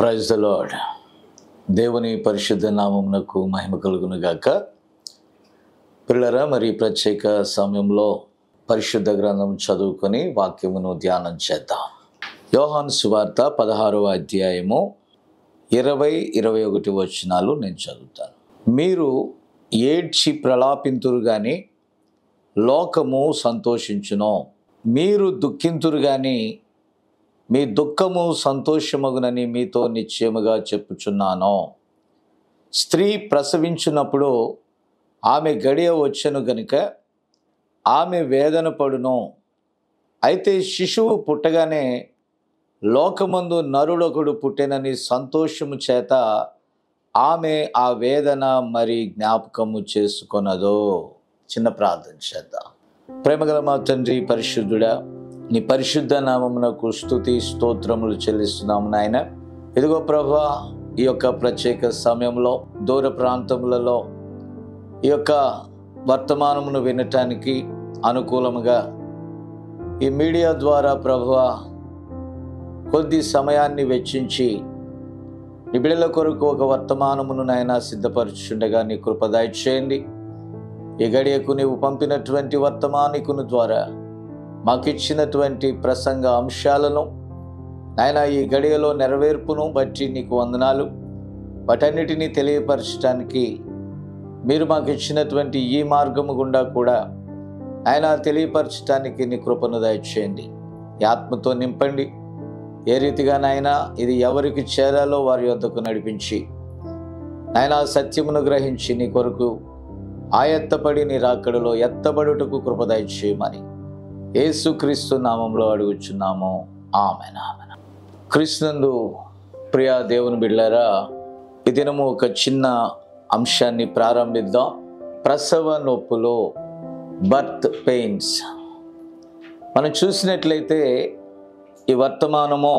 Praise the lord. దేవుని పరిశుద్ధ నామమునకు మహిమ కలుగును గాక. పిల్లరా, మరి ప్రత్యేక సమయంలో పరిశుద్ధ గ్రంథం చదువుకొని వాక్యమును ధ్యానం చేద్దాం. యోహాను సువార్త 16వ అధ్యాయము 20-21 వచనాలు నేను చదువుతాను. మీరు ఏడ్చి ప్రలాపింతురు గాని లోకము సంతోషించును, మీరు దుఃఖింతురు గాని మీ దుఃఖము సంతోషమగునని మీతో నిశ్చయముగా చెప్పుచున్నాను. స్త్రీ ప్రసవించున్నప్పుడు ఆమె గడియ వచ్చెను గనుక ఆమె వేదన పడును. అయితే శిశువు పుట్టగానే లోకమందు నరుడొకడు పుట్టెనని సంతోషము చేత ఆమె ఆ వేదన మరి జ్ఞాపకము చేసుకొనదు. చిన్న ప్రార్థన చేద్దాం. ప్రేమగల మా తండ్రి పరిశుద్ధుడా, నీ పరిశుద్ధ నామమునకు స్తుతి స్తోత్రములు చెల్లిస్తున్నాము నాయన. ఇదిగో ప్రభువా, ఈ యొక్క ప్రత్యేక సమయంలో దూర ప్రాంతములలో ఈ యొక్క వర్తమానమును వినటానికి అనుకూలముగా ఈ మీడియా ద్వారా ప్రభువా కొద్ది సమయాన్ని వెచ్చించి నీ బిడ్డల కొరకు ఒక వర్తమానమును నాయన సిద్ధపరచుండగా నీ కృప దయచేయండి. ఈ గడియకు నీవు పంపినటువంటి వర్తమానికుని ద్వారా మాకిచ్చినటువంటి ప్రసంగ అంశాలను నాయన ఈ గడియలో నెరవేర్పును బట్టి నీకు వందనాలు. వాటన్నిటినీ తెలియపరచడానికి మీరు మాకు ఇచ్చినటువంటి ఈ మార్గము గుండా కూడా ఆయన తెలియపరచడానికి నీ కృపను దయచేయండి. ఈ ఆత్మతో నింపండి. ఏ రీతిగా నాయన ఇది ఎవరికి చేరాలో వారి యొద్దకు నడిపించి నాయన సత్యమును గ్రహించి నీ కొరకు ఆయత్తపడి నీ రాకడలో ఎత్తబడుటకు కృప దయచేయమని యేసుక్రీస్తు నామంలో అడుగుచున్నాము. ఆమేన్. క్రీస్తునందు ప్రియ దేవుని బిడ్డలారా, ఈ దినము ఒక చిన్న అంశాన్ని ప్రారంభిద్దాం. ప్రసవ నొప్పులు, బర్త్ పెయిన్స్. మనం చూసినట్లయితే ఈ వర్తమానము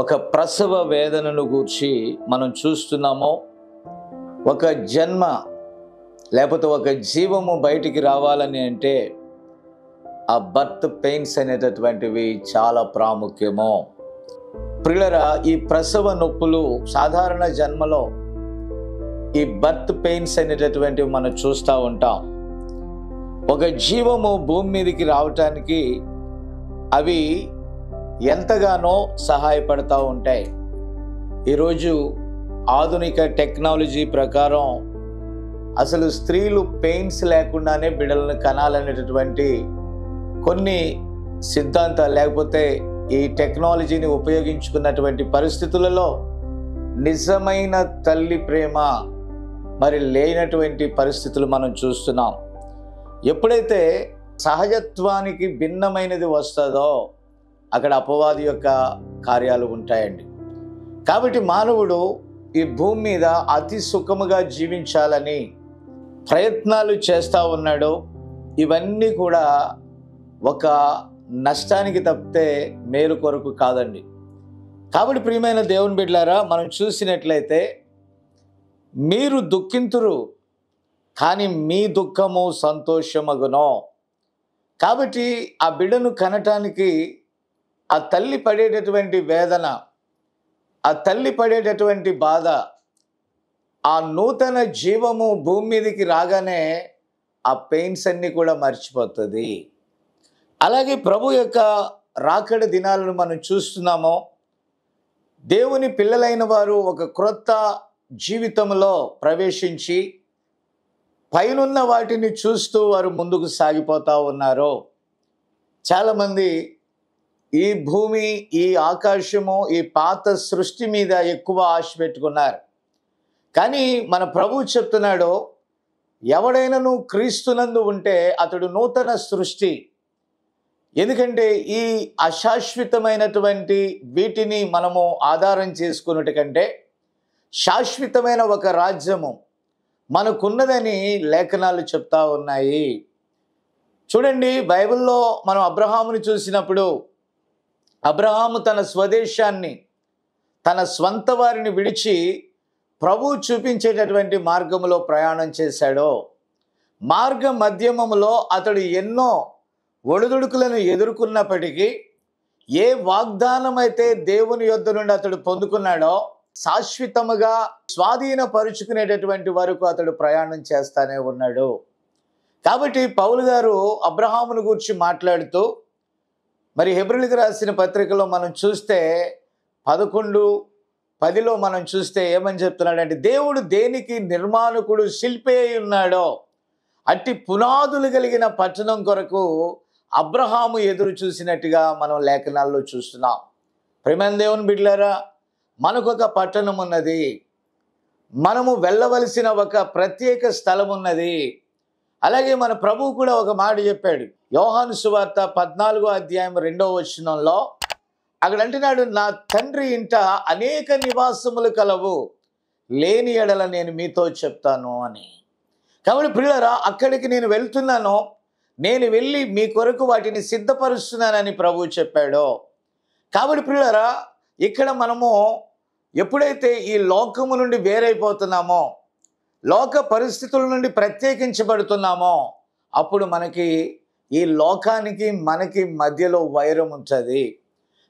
ఒక ప్రసవ వేదనను గూర్చి మనం చూస్తున్నాము. ఒక జన్మ లేకపోతే ఒక జీవము బయటికి రావాలని అంటే ఆ బర్త్ పెయిన్స్ అనేటటువంటివి చాలా ప్రాముఖ్యము. ప్రియులరా, ఈ ప్రసవ నొప్పులు సాధారణ జన్మలో ఈ బర్త్ పెయిన్స్ అనేటటువంటివి మనం చూస్తూ ఉంటాం. ఒక జీవము భూమి మీదకి రావటానికి అవి ఎంతగానో సహాయపడతా ఉంటాయి. ఈరోజు ఆధునిక టెక్నాలజీ ప్రకారం అసలు స్త్రీలు పెయిన్స్ లేకుండానే బిడ్డలను కనాలనేటటువంటి కొన్ని సిద్ధాంతాలు లేకపోతే ఈ టెక్నాలజీని ఉపయోగించుకున్నటువంటి పరిస్థితులలో నిజమైన తల్లి ప్రేమ మరి లేనటువంటి పరిస్థితులు మనం చూస్తున్నాం. ఎప్పుడైతే సహజత్వానికి భిన్నమైనది వస్తుందో అక్కడ అపవాది యొక్క కార్యాలు ఉంటాయండి. కాబట్టి మానవుడు ఈ భూమి మీద అతి సుఖముగా జీవించాలని ప్రయత్నాలు చేస్తూ ఉన్నాడు. ఇవన్నీ కూడా ఒక నష్టానికి తప్పితే మేలు కొరకు కాదండి. కాబట్టి ప్రియమైన దేవుని బిడ్డలారా, మనం చూసినట్లయితే మీరు దుఃఖింతురు కానీ మీ దుఃఖము సంతోషమగును. కాబట్టి ఆ బిడ్డను కనటానికి ఆ తల్లి పడేటటువంటి వేదన, ఆ తల్లి పడేటటువంటి బాధ, ఆ నూతన జీవము భూమి మీదకి రాగానే ఆ పెయిన్స్ అన్నీ కూడా మర్చిపోతుంది. అలాగే ప్రభు యొక్క రాకడ దినాలను మనం చూస్తున్నాము. దేవుని పిల్లలైన వారు ఒక క్రొత్త జీవితంలో ప్రవేశించి పైనున్న వాటిని చూస్తూ వారు ముందుకు సాగిపోతూ ఉన్నారు. చాలామంది ఈ భూమి, ఈ ఆకాశము, ఈ పాత సృష్టి మీద ఎక్కువ ఆశ పెట్టుకున్నారు. కానీ మన ప్రభువు చెప్తున్నాడు, ఎవడైనాను క్రీస్తునందు ఉంటే అతడు నూతన సృష్టి. ఎందుకంటే ఈ అశాశ్వతమైనటువంటి వీటిని మనము ఆధారం చేసుకున్నట్టు కంటే శాశ్వతమైన ఒక రాజ్యము మనకున్నదని లేఖనాలు చెప్తా ఉన్నాయి. చూడండి, బైబిల్లో మనం అబ్రహాముని చూసినప్పుడు అబ్రహాము తన స్వదేశాన్ని, తన స్వంత వారిని విడిచి ప్రభువు చూపించేటటువంటి మార్గములో ప్రయాణం చేశాడో, మార్గ మధ్యమములో అతడు ఎన్నో ఒడిదుడుకులను ఎదుర్కొన్నప్పటికీ ఏ వాగ్దానం అయితే దేవుని యొద్ద నుండి అతడు పొందుకున్నాడో శాశ్వతముగా స్వాధీనపరుచుకునేటటువంటి వరకు అతడు ప్రయాణం చేస్తానే ఉన్నాడు. కాబట్టి పౌలు గారు అబ్రహామును గురించి మాట్లాడుతూ మరి హెబ్రీయులకు రాసిన పత్రికలో మనం చూస్తే 11:10లో మనం చూస్తే ఏమని చెప్తున్నాడంటే, దేవుడు దేనికి నిర్మాణకుడు శిల్పి అయి ఉన్నాడో అట్టి పునాదులు కలిగిన పట్టణం కొరకు అబ్రహాము ఎదురు చూసినట్టుగా మనం లేఖనాల్లో చూస్తున్నాం. ప్రియమైన దేవుని బిడ్డలారా, మనకొక పట్టణం ఉన్నది, మనము వెళ్ళవలసిన ఒక ప్రత్యేక స్థలం ఉన్నది. అలాగే మన ప్రభువు కూడా ఒక మాట చెప్పాడు, యోహాను సువార్త 14:2 అక్కడ అంటున్నాడు, నా తండ్రి ఇంట అనేక నివాసములు కలవు, లేని ఎడల నేను మీతో చెప్తాను అని. కాబట్టి ప్రియులారా, అక్కడికి నేను వెళ్తున్నాను, నేను వెళ్ళి మీ కొరకు వాటిని సిద్ధపరుస్తున్నానని ప్రభువు చెప్పాడో. కాబట్టి ప్రియులారా, ఇక్కడ మనము ఎప్పుడైతే ఈ లోకము నుండి వేరైపోతున్నామో, లోక పరిస్థితుల నుండి ప్రత్యేకించబడుతున్నామో, అప్పుడు మనకి ఈ లోకానికి మనకి మధ్యలో వైరం ఉంటుంది.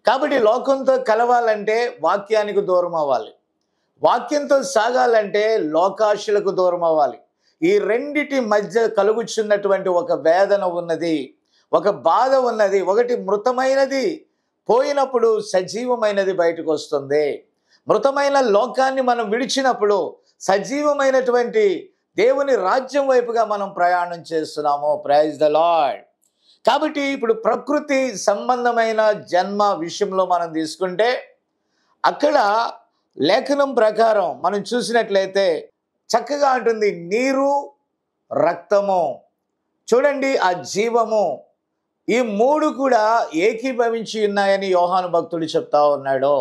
కాబట్టి లోకంతో కలవాలంటే వాక్యానికి దూరం అవ్వాలి, వాక్యంతో సాగాలంటే లోకాశులకు దూరం అవ్వాలి. ఈ రెండిటి మధ్య కలుగుచున్నటువంటి ఒక వేదన ఉన్నది, ఒక బాధ ఉన్నది. ఒకటి మృతమైనది పోయినప్పుడు సజీవమైనది బయటకు వస్తుంది. మృతమైన లోకాన్ని మనం విడిచినప్పుడు సజీవమైనటువంటి దేవుని రాజ్యం వైపుగా మనం ప్రయాణం చేస్తున్నాము. Praise the Lord. కాబట్టి ఇప్పుడు ప్రకృతి సంబంధమైన జన్మ విషయంలో మనం తీసుకుంటే, అక్కడ లేఖనం ప్రకారం మనం చూసినట్లయితే చక్కగా ఉంటుంది, నీరు, రక్తము. చూడండి, ఆ జీవము, ఈ మూడు కూడా ఏకీభవించి ఉన్నాయని యోహాను భక్తుడు చెప్తా ఉన్నాడు.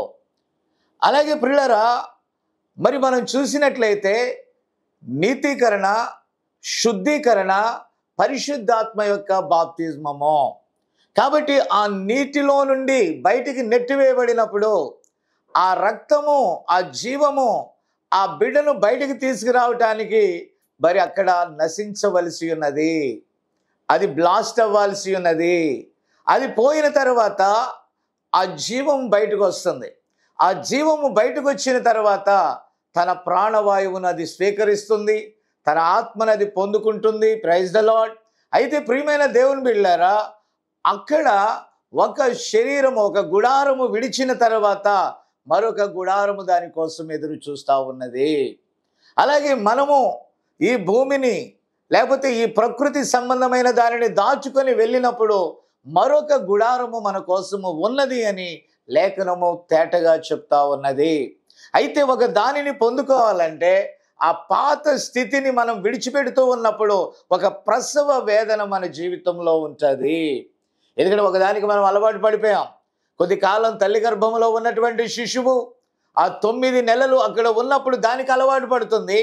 అలాగే ప్రియులారా, మరి మనం చూసినట్లయితే నీతీకరణ, శుద్ధీకరణ, పరిశుద్ధాత్మ యొక్క బాప్తిజమము. కాబట్టి ఆ నీటిలో నుండి బయటికి నెట్టివేయబడినప్పుడు ఆ రక్తము, ఆ జీవము ఆ బిడ్డను బయటికి తీసుకురావటానికి మరి అక్కడ నశించవలసి ఉన్నది, అది బ్లాస్ట్ అవ్వాల్సి ఉన్నది. అది పోయిన తర్వాత ఆ జీవం బయటకు వస్తుంది. ఆ జీవము బయటకు వచ్చిన తర్వాత తన ప్రాణవాయువును అది స్వీకరిస్తుంది, తన ఆత్మను అది పొందుకుంటుంది. Praise the lord. అయితే ప్రియమైన దేవుని బిడ్డలారా, అక్కడ ఒక శరీరము, ఒక గుడారము విడిచిన తర్వాత మరొక గుడారము దానికోసం ఎదురు చూస్తూ ఉన్నది. అలాగే మనము ఈ భూమిని లేకపోతే ఈ ప్రకృతి సంబంధమైన దానిని దాచుకొని వెళ్ళినప్పుడు మరొక గుడారము మన కోసము ఉన్నది అని లేఖనము తేటగా చెప్తా ఉన్నది. అయితే ఒక దానిని పొందుకోవాలంటే ఆ పాత స్థితిని మనం విడిచిపెడుతూ ఉన్నప్పుడు ఒక ప్రసవ వేదన మన జీవితంలో ఉంటుంది. ఎందుకంటే ఒకదానికి మనం అలవాటు పడిపోయాం. కొద్ది కాలం తల్లి గర్భంలో ఉన్నటువంటి శిశువు ఆ 9 నెలలు అక్కడ ఉన్నప్పుడు దానికి అలవాటు పడుతుంది.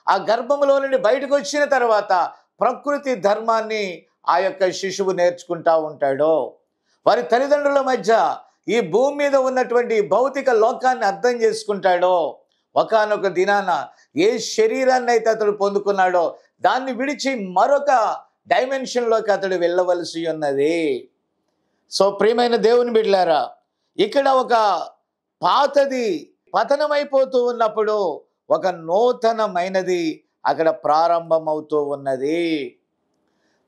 ఆ గర్భంలో నుండి బయటకు వచ్చిన తర్వాత ప్రకృతి ధర్మాన్ని ఆ యొక్క శిశువు నేర్చుకుంటా ఉంటాడు. వారి తల్లిదండ్రుల మధ్య ఈ భూమి మీద ఉన్నటువంటి భౌతిక లోకాన్ని అర్థం చేసుకుంటాడో. ఒకానొక దినాన ఏ శరీరాన్ని అయితే అతడు పొందుకున్నాడో దాన్ని విడిచి మరొక డైమెన్షన్లోకి అతడు వెళ్ళవలసి ఉన్నది. సో ప్రియమైన దేవుని బిడ్డలారా, ఇక్కడ ఒక పాతది పతనమైపోతూ ఉన్నప్పుడు ఒక నూతనమైనది అక్కడ ప్రారంభమవుతూ ఉన్నది.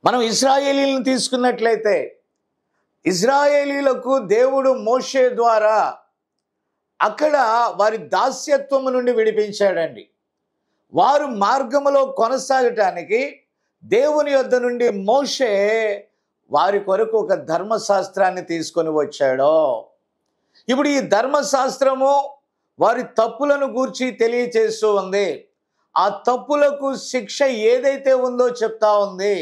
మనం ఇశ్రాయేలీలను తీసుకున్నట్లయితే ఇశ్రాయేలీలకు దేవుడు మోషే ద్వారా అక్కడ వారి దాస్యత్వము నుండి విడిపించాడండి. వారు మార్గములో కొనసాగటానికి దేవుని యొద్ద నుండి మోషే వారి కొరకు ఒక ధర్మశాస్త్రాన్ని తీసుకొని వచ్చాడు. ఇప్పుడు ఈ ధర్మశాస్త్రము వారి తప్పులను గూర్చి తెలియచేస్తూ ఉంది. ఆ తప్పులకు శిక్ష ఏదైతే ఉందో చెప్తా ఉంది.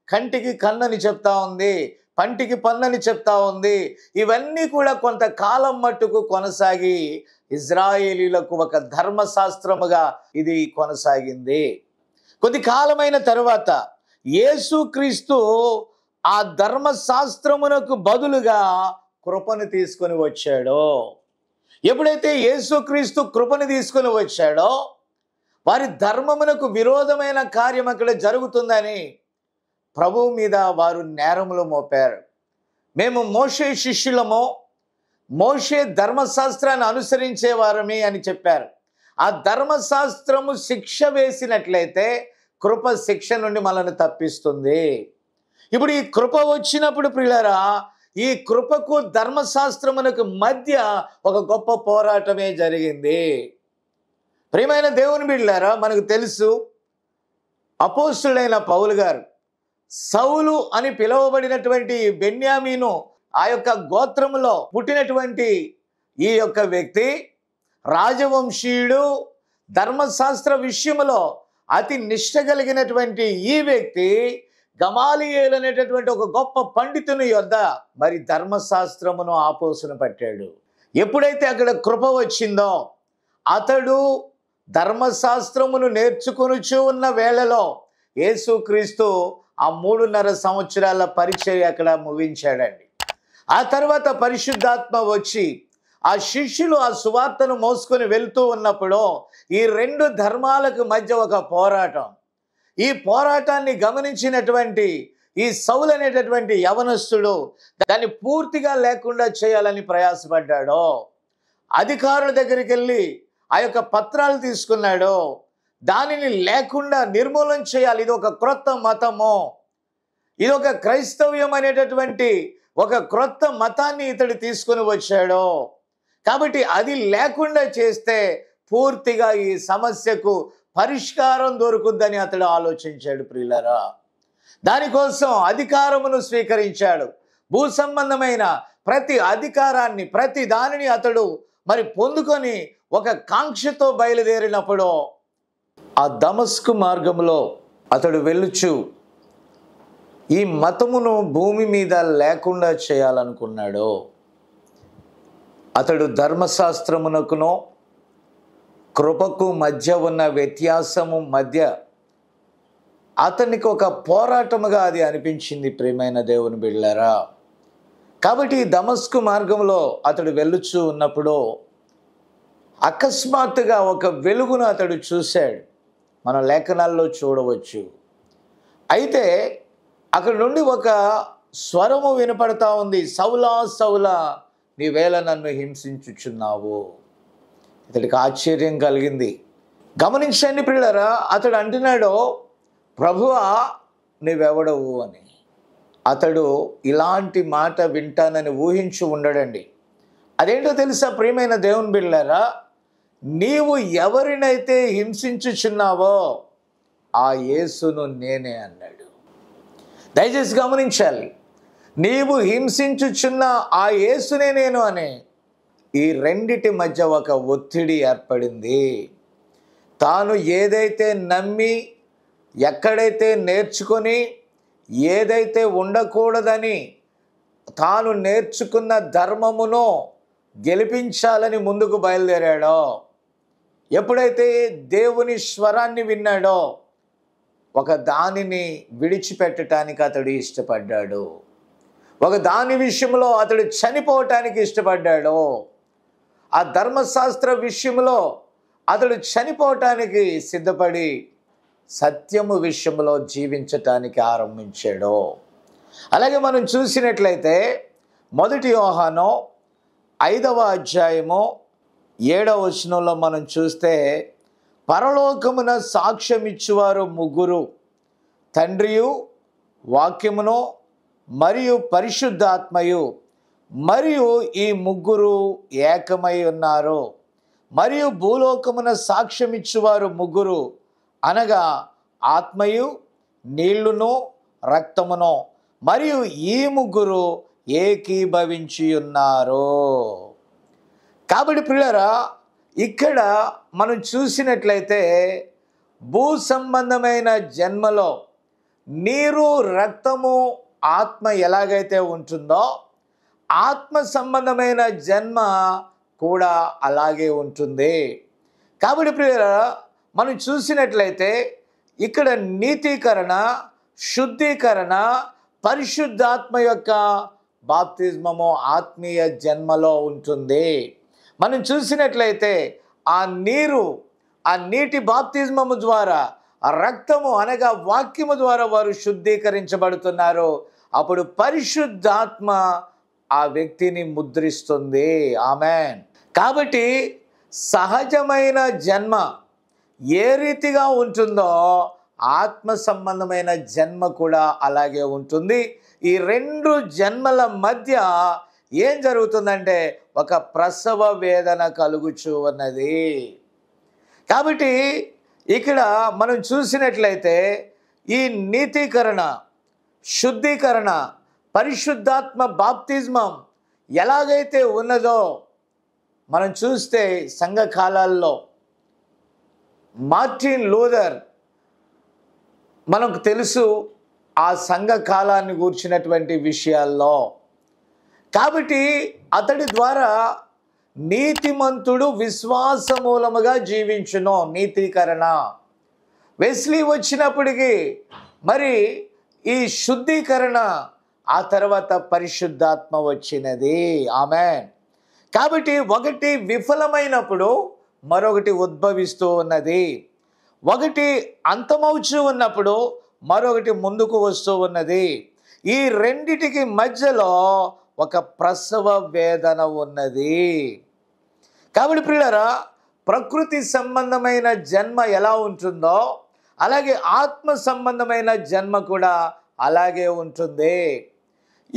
కంటికి కన్నని చెప్తా ఉంది, పంటికి పన్నని చెప్తా ఉంది. ఇవన్నీ కూడా కొంతకాలం మట్టుకు కొనసాగి ఇజ్రాయేలీలకు ఒక ధర్మశాస్త్రముగా ఇది కొనసాగింది. కొద్ది కాలమైన తరువాత యేసుక్రీస్తు ఆ ధర్మశాస్త్రమునకు బదులుగా కృపను తీసుకొని వచ్చాడో. ఎప్పుడైతే యేసుక్రీస్తు కృపను తీసుకొని వచ్చాడో వారి ధర్మమునకు విరోధమైన కార్యం అక్కడ జరుగుతుందని ప్రభువు మీద వారు నేరములు మోపారు. మేము మోషే శిష్యులము, మోషే ధర్మశాస్త్రాన్ని అనుసరించేవారమే అని చెప్పారు. ఆ ధర్మశాస్త్రము శిక్ష వేసినట్లయితే కృప శిక్ష నుండి మనల్ని తప్పిస్తుంది. ఇప్పుడు ఈ కృప వచ్చినప్పుడు ప్రియులారా, ఈ కృపకు ధర్మశాస్త్రమునకు మధ్య ఒక గొప్ప పోరాటమే జరిగింది. ప్రియమైన దేవుని బిడ్డలారా, మనకు తెలుసు అపోస్తుడైన పౌలు గారు సౌలు అని పిలువబడినటువంటి బెన్యామీను ఆ యొక్క గోత్రములో పుట్టినటువంటి ఈ యొక్క వ్యక్తి రాజవంశీయుడు, ధర్మశాస్త్ర విషయములో అతి నిష్ట కలిగినటువంటి ఈ వ్యక్తి గమాలియేలు అనేటటువంటి ఒక గొప్ప పండితుని యొద్ద మరి ధర్మశాస్త్రమును ఆపోసన పట్టాడు. ఎప్పుడైతే అక్కడ కృప వచ్చిందో అతడు ధర్మశాస్త్రమును నేర్చుకొనుచూ ఉన్న వేళలో యేసుక్రీస్తు ఆ 3.5 సంవత్సరాల పరిచర్య అక్కడ ముగించాడండి. ఆ తర్వాత పరిశుద్ధాత్మ వచ్చి ఆ శిష్యులు ఆ సువార్తను మోసుకొని వెళ్తూ ఉన్నప్పుడు ఈ 2 ధర్మాలకు మధ్య ఒక పోరాటం. ఈ పోరాటాన్ని గమనించినటువంటి ఈ సౌలు అనేటటువంటి యవనస్తుడు దాన్ని పూర్తిగా లేకుండా చేయాలని ప్రయాసపడ్డాడు. అధికారుల దగ్గరికి వెళ్ళి ఆ యొక్క పత్రాలు తీసుకున్నాడు. దానిని లేకుండా నిర్మూలన చేయాలి. ఇది ఒక క్రొత్త మతము, ఇది ఒక క్రైస్తవ్యం అనేటటువంటి ఒక క్రొత్త మతాన్ని ఇతడు తీసుకొని వచ్చాడు. కాబట్టి అది లేకుండా చేస్తే పూర్తిగా ఈ సమస్యకు పరిష్కారం దొరుకుద్దని అతడు ఆలోచించాడు. ప్రియులారా, దానికోసం అధికారమును స్వీకరించాడు. భూ సంబంధమైన ప్రతి అధికారాన్ని, ప్రతి దానిని అతడు మరి పొందుకొని ఒక కాంక్షతో బయలుదేరినప్పుడు ఆ దమస్కు మార్గంలో అతడు వెళ్ళుచు ఈ మతమును భూమి మీద లేకుండా చేయాలనుకున్నాడు. అతడు ధర్మశాస్త్రమునకును కృపకు మధ్య ఉన్న వ్యత్యాసము మధ్య అతనికి ఒక పోరాటముగా అది అనిపించింది. ప్రియమైన దేవుని బిడ్డలారా, కాబట్టి దమస్కు మార్గంలో అతడు వెళ్ళుచూ ఉన్నప్పుడు అకస్మాత్తుగా ఒక వెలుగును అతడు చూశాడు. మన లేఖనాల్లో చూడవచ్చు. అయితే అక్కడ నుండి ఒక స్వరము వినపడతా ఉంది, సౌలా సౌలా నీవేళ నన్ను హింసించుచున్నావు. ఇతడికి ఆశ్చర్యం కలిగింది. గమనించండి ప్రియులారా, అతడు అంటున్నాడు, ప్రభువా నీవెవడవు అని. అతడు ఇలాంటి మాట వింటానని ఊహించి ఉండడండి. అదేంటో తెలుసా ప్రియమైన దేవుని బిడ్డలారా, నీవు ఎవరినైతే హింసించుచున్నావో ఆ యేసును నేనే అన్నాడు. దయచేసి గమనించాలి, నీవు హింసించుచున్న ఆ యేసునే నేను అని. ఈ రెండిటి మధ్య ఒక ఒత్తిడి ఏర్పడింది. తాను ఏదైతే నమ్మి, ఎక్కడైతే నేర్చుకొని, ఏదైతే ఉండకూడదని తాను నేర్చుకున్న ధర్మమును గెలిపించాలని ముందుకు బయలుదేరాడో, ఎప్పుడైతే దేవుని స్వరాన్ని విన్నాడో ఒక దానిని విడిచిపెట్టడానికి అతడు ఇష్టపడ్డాడు. ఒక దాని విషయంలో అతడు చనిపోవటానికి ఇష్టపడ్డాడు. ఆ ధర్మశాస్త్ర విషయంలో అతడు చనిపోవటానికి సిద్ధపడి సత్యము విషయంలో జీవించటానికి ఆరంభించాడు. అలాగే మనం చూసినట్లయితే 1 యోహాను 5వ అధ్యాయము 7వ వచనంలో మనం చూస్తే, పరలోకమున సాక్ష్యం ఇచ్చువారు 3, తండ్రియు, వాక్యమును మరియు పరిశుద్ధాత్మయు, మరియు ఈ 3 ఏకమై ఉన్నారు. మరియు భూలోకమున సాక్ష్యం ఇచ్చువారు 3, అనగా ఆత్మయు, నీళ్లును, రక్తమును, మరియు ఈ 3 ఏకీభవించి ఉన్నారు. కాబట్టి ప్రియులారా, ఇక్కడ మనం చూసినట్లయితే భూ సంబంధమైన జన్మలో నీరు, రక్తము, ఆత్మ ఎలాగైతే ఉంటుందో ఆత్మ సంబంధమైన జన్మ కూడా అలాగే ఉంటుంది. కాబట్టి ప్రియులారా, మనం చూసినట్లయితే ఇక్కడ నీతీకరణ, శుద్ధీకరణ, పరిశుద్ధాత్మ యొక్క బాప్తిజమము ఆత్మీయ జన్మలో ఉంటుంది. మనం చూసినట్లయితే ఆ నీరు, ఆ నీటి బాప్తిజమము ద్వారా, ఆ రక్తము అనగా వాక్యము ద్వారా వారు శుద్ధీకరించబడుతున్నారు. అప్పుడు పరిశుద్ధాత్మ ఆ వ్యక్తిని ముద్రిస్తుంది. ఆమేన్. కాబట్టి సహజమైన జన్మ ఏ రీతిగా ఉంటుందో ఆత్మ సంబంధమైన జన్మ కూడా అలాగే ఉంటుంది. ఈ రెండు జన్మల మధ్య ఏం జరుగుతుందంటే ఒక ప్రసవ వేదన కలుగుచూ ఉన్నది. కాబట్టి ఇక్కడ మనం చూసినట్లయితే ఈ నీతీకరణ, శుద్ధీకరణ, పరిశుద్ధాత్మ బాప్తిజమం ఎలాగైతే ఉన్నదో మనం చూస్తే సంఘకాలాల్లో మార్టిన్ లూథర్ మనకు తెలుసు ఆ సంఘ కాలాన్ని గూర్చినటువంటి విషయాల్లో. కాబట్టి అతడి ద్వారా నీతిమంతుడు విశ్వాస మూలముగా జీవించును, నీతీకరణ. వెస్లీ వచ్చినప్పటికీ మరి ఈ శుద్ధీకరణ, ఆ తర్వాత పరిశుద్ధాత్మ వచ్చినది. ఆమేన్. కాబట్టి ఒకటి విఫలమైనప్పుడు మరొకటి ఉద్భవిస్తూ ఉన్నది, ఒకటి అంతమవుచూ ఉన్నప్పుడు మరొకటి ముందుకు వస్తూ ఉన్నది. ఈ రెండిటికి మధ్యలో ఒక ప్రసవ వేదన ఉన్నది. కాబట్టి ప్రియులారా, ప్రకృతి సంబంధమైన జన్మ ఎలా ఉంటుందో అలాగే ఆత్మ సంబంధమైన జన్మ కూడా అలాగే ఉంటుంది.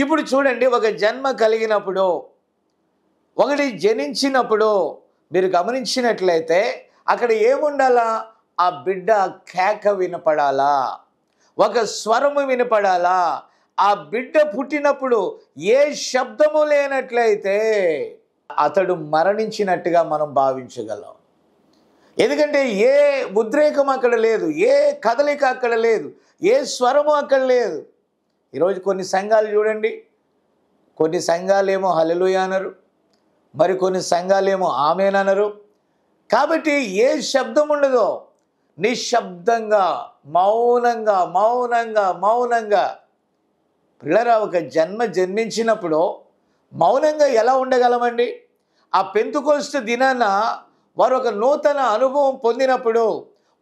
ఇప్పుడు చూడండి, ఒక జన్మ కలిగినప్పుడు, ఒకటి జనించినప్పుడు మీరు గమనించినట్లయితే అక్కడ ఏముండాలా? ఆ బిడ్డ కేక వినపడాలా, ఒక స్వరము వినపడాలా. ఆ బిడ్డ పుట్టినప్పుడు ఏ శబ్దము లేనట్లయితే అతడు మరణించినట్టుగా మనం భావించగలం. ఎందుకంటే ఏ ఉద్రేకం అక్కడ లేదు, ఏ కదలిక అక్కడ లేదు, ఏ స్వరము అక్కడ లేదు. ఈరోజు కొన్ని సంఘాలు చూడండి, కొన్ని సంఘాలేమో హల్లెలూయా అనరు, మరి కొన్ని సంఘాలేమో ఆమేన్ అనరు. కాబట్టి ఏ శబ్దం ఉండదో, నిశ్శబ్దంగా, మౌనంగా మౌనంగా మౌనంగా. పిల్లరా, ఒక జన్మించినప్పుడు మౌనంగా ఎలా ఉండగలమండి? ఆ పెంతుకోస్తు దినాన వారు ఒక నూతన అనుభవం పొందినప్పుడు,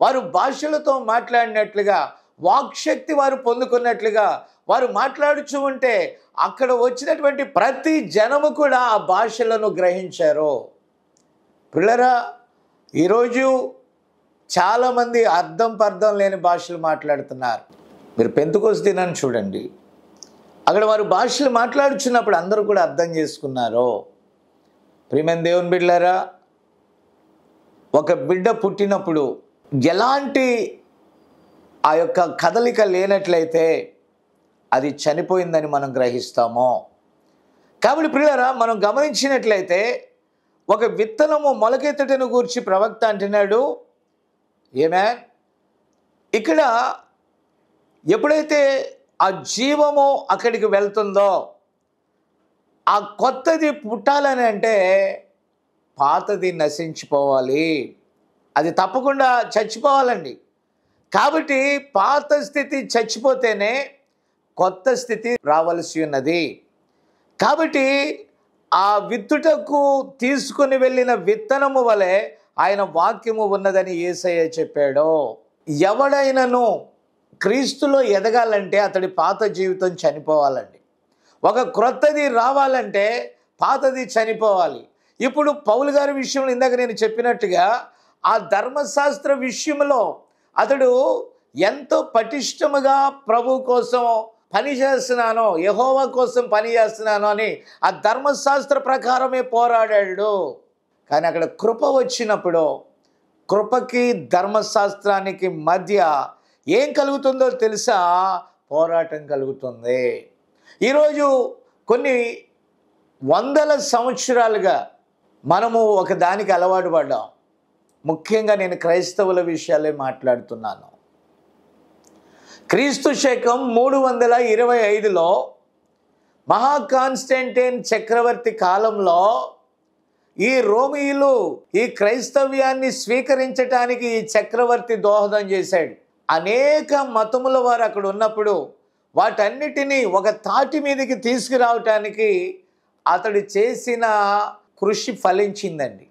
వారు భాషలతో మాట్లాడినట్లుగా, వాక్శక్తి వారు పొందుకున్నట్లుగా వారు మాట్లాడుచూ ఉంటే అక్కడ వచ్చినటువంటి ప్రతి జనము కూడా ఆ భాషలను గ్రహించారు. పిల్లరా, ఈరోజు చాలామంది అర్థం పర్థం లేని భాషలు మాట్లాడుతున్నారు. మీరు పెంతుకోస్తు దినాన్ని చూడండి, అక్కడ వారు భాషలు మాట్లాడుచున్నప్పుడు అందరూ కూడా అర్థం చేసుకున్నారు. ప్రియమైన దేవుని బిడ్డలారా, ఒక బిడ్డ పుట్టినప్పుడు ఎలాంటి ఆ యొక్క కదలిక లేనట్లయితే అది చనిపోయిందని మనం గ్రహిస్తాము. కాబట్టి ప్రియులారా, మనం గమనించినట్లయితే ఒక విత్తనము మొలకెత్తుటను గూర్చి ప్రవక్త అంటున్నాడు. ఆమేన్. ఇక్కడ ఎప్పుడైతే ఆ జీవము అక్కడికి వెళ్తుందో, ఆ కొత్తది పుట్టాలని అంటే పాతది నశించిపోవాలి, అది తప్పకుండా చచ్చిపోవాలండి. కాబట్టి పాత స్థితి చచ్చిపోతేనే కొత్త స్థితి రావలసి ఉన్నది. కాబట్టి ఆ విత్తుటకు తీసుకుని వెళ్ళిన విత్తనము వలె ఆయన వాక్యము ఉన్నదని యేసయ్య చెప్పాడు. ఎవడైనను క్రీస్తులో ఎదగాలంటే అతడి పాత జీవితం చనిపోవాలండి. ఒక క్రొత్తది రావాలంటే పాతది చనిపోవాలి. ఇప్పుడు పౌలు గారి విషయంలో ఇందాక నేను చెప్పినట్టుగా ఆ ధర్మశాస్త్ర విషయంలో అతడు ఎంతో పటిష్టముగా ప్రభు కోసం పని చేస్తున్నాను, యెహోవా కోసం పని చేస్తున్నాను అని ఆ ధర్మశాస్త్ర ప్రకారమే పోరాడాడు. కానీ అక్కడ కృప వచ్చినప్పుడు కృపకి ధర్మశాస్త్రానికి మధ్య ఏం కలుగుతుందో తెలుసా? పోరాటం కలుగుతుంది. ఈరోజు కొన్ని వందల సంవత్సరాలుగా మనము ఒక దానికి అలవాటు పడ్డాం. ముఖ్యంగా నేను క్రైస్తవుల విషయాలే మాట్లాడుతున్నాను. క్రీస్తు శకం 325లో మహా కాన్స్టంటైన్ చక్రవర్తి కాలంలో ఈ రోమియులు ఈ క్రైస్తవ్యాన్ని స్వీకరించడానికి ఈ చక్రవర్తి దోహదం చేశాడు. అనేక మతముల వారు అక్కడ ఉన్నప్పుడు వాటన్నిటినీ ఒక తాటి మీదకి తీసుకురావటానికి అతడు చేసిన కృషి ఫలించిందండి.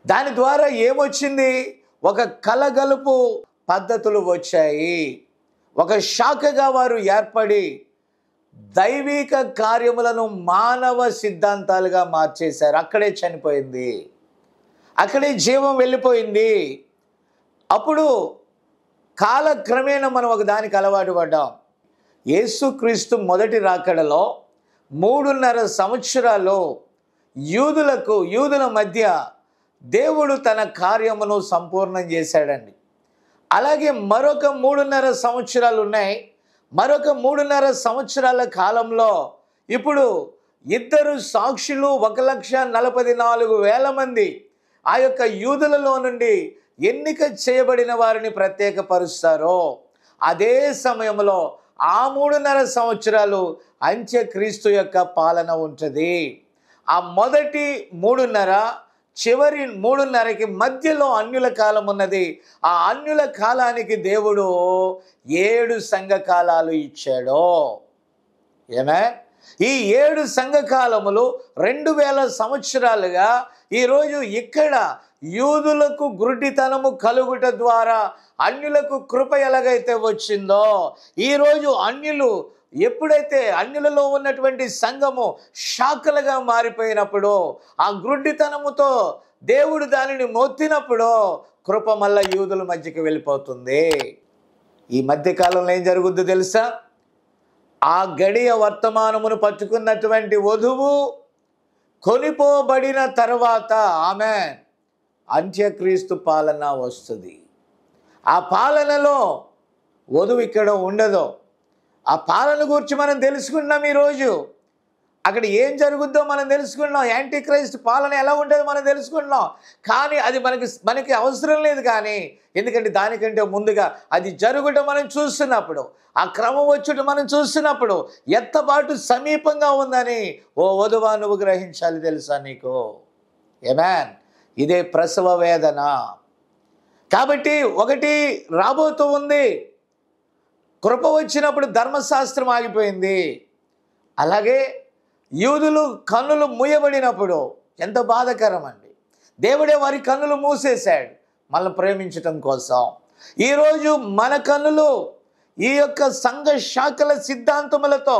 దాని ద్వారా ఏమొచ్చింది? ఒక కలగలుపు పద్ధతులు వచ్చాయి. ఒక శాఖగా వారు ఏర్పడి దైవిక కార్యములను మానవ సిద్ధాంతాలుగా మార్చేశారు. అక్కడే చనిపోయింది. అక్కడే జీవం వెళ్ళిపోయింది. అప్పుడు కాలక్రమేణా మనం ఒక దానికి అలవాటు పడ్డాం. యేసుక్రీస్తు మొదటి రాకడలో 3.5 సంవత్సరాలు యూదుల మధ్య దేవుడు తన కార్యమును సంపూర్ణం చేశాడండి. అలాగే మరొక 3.5 సంవత్సరాలు ఉన్నాయి. మరొక 3.5 సంవత్సరాల కాలంలో ఇప్పుడు 2 సాక్షులు 1,44,000 మంది ఆ యొక్క యూదులలో నుండి ఎన్నిక చేయబడిన వారిని ప్రత్యేకపరుస్తారో అదే సమయంలో ఆ 3.5 సంవత్సరాలు అంత్యక్రీస్తు యొక్క పాలన ఉంటుంది. ఆ మొదటి 3.5 చివరి 3.5కి మధ్యలో అన్యుల కాలం ఉన్నది. ఆ అన్యుల కాలానికి దేవుడు 7 సంఘకాలాలు ఇచ్చాడు. ఏమే ఈ 7 సంఘకాలములు 2000 సంవత్సరాలుగా ఈరోజు ఇక్కడ యూదులకు గుడ్డితనము కలుగుట ద్వారా అన్యులకు కృప ఎలాగైతే వచ్చిందో, ఈరోజు అన్యులు ఎప్పుడైతే అన్యులలో ఉన్నటువంటి సంఘము శాఖలుగా మారిపోయినప్పుడు ఆ గుడ్డితనముతో దేవుడు దానిని మొత్తినప్పుడు కృప మళ్ళా యూదుల మధ్యకి వెళ్ళిపోతుంది. ఈ మధ్యకాలంలో ఏం జరుగుద్దో తెలుసా? ఆ గడియ వర్తమానమును పట్టుకున్నటువంటి వధువు కొనిపోబడిన తర్వాత ఆమె అంత్యక్రీస్తు పాలన వస్తుంది. ఆ పాలనలో వధువు ఇక్కడ ఉండదు. ఆ పాలన గురించి మనం తెలుసుకున్నాం. ఈరోజు అక్కడ ఏం జరుగుద్దో మనం తెలుసుకున్నాం. యాంటీ క్రైస్ట్ పాలన ఎలా ఉంటుందో మనం తెలుసుకున్నాం. కానీ అది మనకి అవసరం లేదు. కానీ ఎందుకంటే దానికంటే ముందుగా అది జరుగుట మనం చూస్తున్నప్పుడు, ఆ క్రమం వచ్చుట మనం చూస్తున్నప్పుడు ఎత్తబాటు సమీపంగా ఉందని ఓ వధువా నువ్వు గ్రహించాలి. తెలుసా నీకు? ఆమేన్. ఇదే ప్రసవ వేదన. కాబట్టి ఒకటి రాబోతూ ఉంది. కృప వచ్చినప్పుడు ధర్మశాస్త్రం ఆగిపోయింది. అలాగే యూదులు కన్నులు మూయబడినప్పుడు ఎంత బాధకరం అండి. దేవుడే వారి కన్నులు మూసేశాడు మనల్ని ప్రేమించటం కోసం. ఈరోజు మన కన్నులు ఈ యొక్క సంఘ శాఖల సిద్ధాంతములతో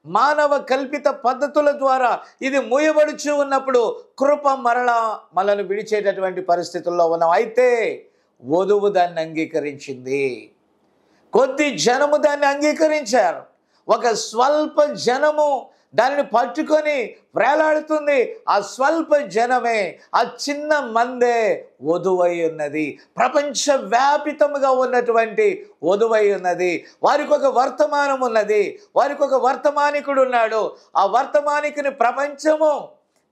మానవ కల్పిత పద్ధతుల ద్వారా ఇది మూయబడుచు ఉన్నప్పుడు కృప మరలా మనల్ని విడిచేటటువంటి పరిస్థితుల్లో ఉన్నాం. అయితే వధువు దాన్ని అంగీకరించింది. కొద్ది జనము దాన్ని అంగీకరించారు. ఒక స్వల్ప జనము దానిని పట్టుకొని వేలాడుతుంది. ఆ స్వల్ప జనమే, ఆ చిన్న మందే వధువై ఉన్నది. ప్రపంచవ్యాపితముగా ఉన్నటువంటి వధువై ఉన్నది. వారికి ఒక వర్తమానం ఉన్నది. వారికి ఒక వర్తమానికుడు ఉన్నాడు. ఆ వర్తమానికుని ప్రపంచము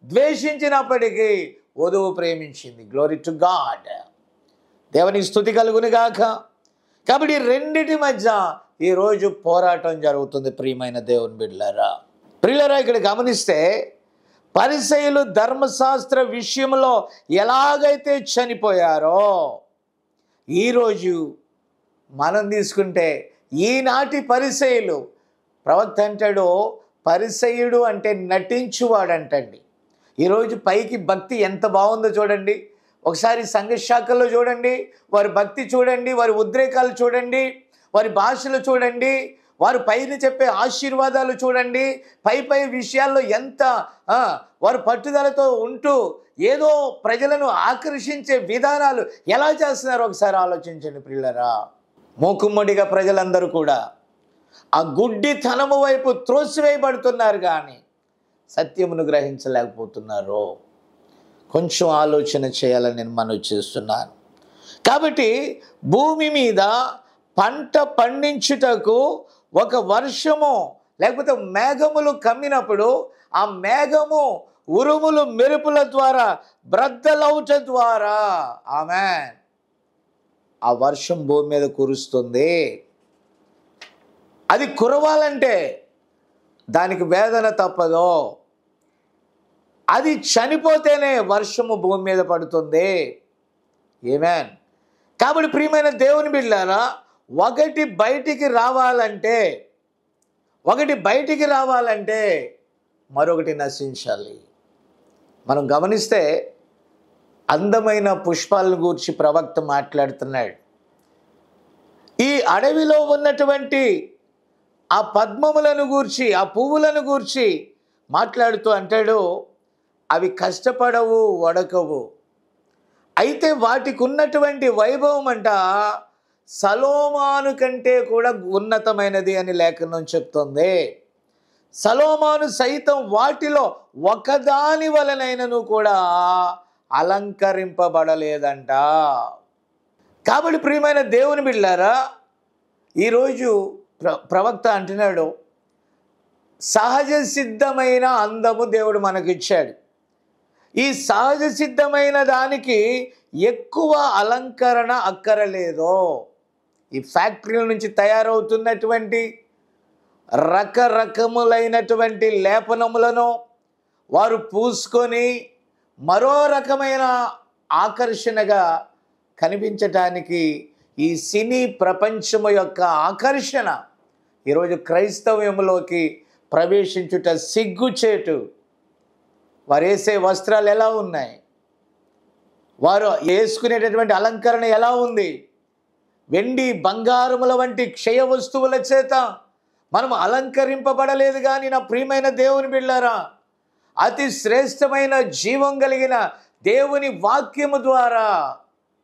ద్వేషించినప్పటికీ వధువు ప్రేమించింది. Glory to God. దేవునికి స్తుతి కలుగును గాక. కాబట్టి రెండిటి మధ్య ఈరోజు పోరాటం జరుగుతుంది. ప్రియమైన దేవుని బిడ్డలారా, ఇక్కడ గమనిస్తే పరిసయ్యులు ధర్మశాస్త్ర విషయంలో ఎలాగైతే చనిపోయారో, ఈరోజు మనం తీసుకుంటే ఈనాటి పరిసయ్యులు, ప్రవక్త అంటాడు పరిసయ్యుడు అంటే నటించువాడంటండి. ఈరోజు పైకి భక్తి ఎంత బాగుందో చూడండి. ఒకసారి సంఘ శాఖల్లో చూడండి, వారి భక్తి చూడండి, వారి ఉద్రేకాలు చూడండి, వారి భాషలు చూడండి, వారు పైన చెప్పే ఆశీర్వాదాలు చూడండి, పై విషయాల్లో ఎంత వారు పట్టుదలతో ఉంటూ ఏదో ప్రజలను ఆకర్షించే విధానాలు ఎలా చేస్తున్నారో ఒకసారి ఆలోచించండి ప్రియులారా. మూకుమ్మడిగా ప్రజలందరూ కూడా ఆ గుడ్డితనము వైపు త్రోసివేయబడుతున్నారు, కానీ సత్యమును గ్రహించలేకపోతున్నారు. కొంచెం ఆలోచన చేయాలని నేను మనవి చేస్తున్నాను. కాబట్టి భూమి మీద పంట పండించుటకు ఒక వర్షము లేకపోతే మేఘములు కమ్మినప్పుడు ఆ మేఘము ఉరుములు మెరుపుల ద్వారా బ్రద్దలవుట ద్వారా ఆమేన్ ఆ వర్షం భూమి మీద కురుస్తుంది. అది కురవాలంటే దానికి వేదన తప్పదు. అది చనిపోతేనే వర్షము భూమి మీద పడుతుంది. ఆమేన్. కాబట్టి ప్రియమైన దేవుని బిడ్డలారా, ఒకటి బయటికి రావాలంటే మరొకటి నశించాలి. మనం గమనిస్తే అందమైన పుష్పాలను గూర్చి ప్రవక్త మాట్లాడుతున్నాడు. ఈ అడవిలో ఉన్నటువంటి ఆ పద్మములను గూర్చి, ఆ పువ్వులను గూర్చి మాట్లాడుతూ అంటాడు, అవి కష్టపడవు, వడకవు. అయితే వాటికి ఉన్నటువంటి వైభవం అంట సలోమాను కంటే కూడా ఉన్నతమైనది అని లేఖనం చెప్తుంది. సలోమాను సైతం వాటిలో ఒకదాని వలనైనను కూడా అలంకరింపబడలేదంట. కాబట్టి ప్రియమైన దేవుని బిడ్డలారా, ఈరోజు ప్రవక్త అంటున్నాడు, సహజ సిద్ధమైన అందము దేవుడు మనకిచ్చాడు. ఈ సహజ సిద్ధమైన దానికి ఎక్కువ అలంకరణ అక్కరలేదు. ఈ ఫ్యాక్టరీల నుంచి తయారవుతున్నటువంటి రకరకములైనటువంటి లేపనములను వారు పూసుకొని మరో రకమైన ఆకర్షణగా కనిపించటానికి ఈ సినీ ప్రపంచము యొక్క ఆకర్షణ ఈరోజు క్రైస్తవ్యంలోకి ప్రవేశించుట సిగ్గుచేటు. వారు వేసే వస్త్రాలు ఎలా ఉన్నాయి, వారు వేసుకునేటటువంటి అలంకరణ ఎలా ఉంది? వెండి బంగారముల వంటి క్షయ వస్తువుల చేత మనం అలంకరింపబడలేదు. కానీ నా ప్రియమైన దేవుని బిడ్డలారా, అతి శ్రేష్టమైన జీవం కలిగిన దేవుని వాక్యము ద్వారా,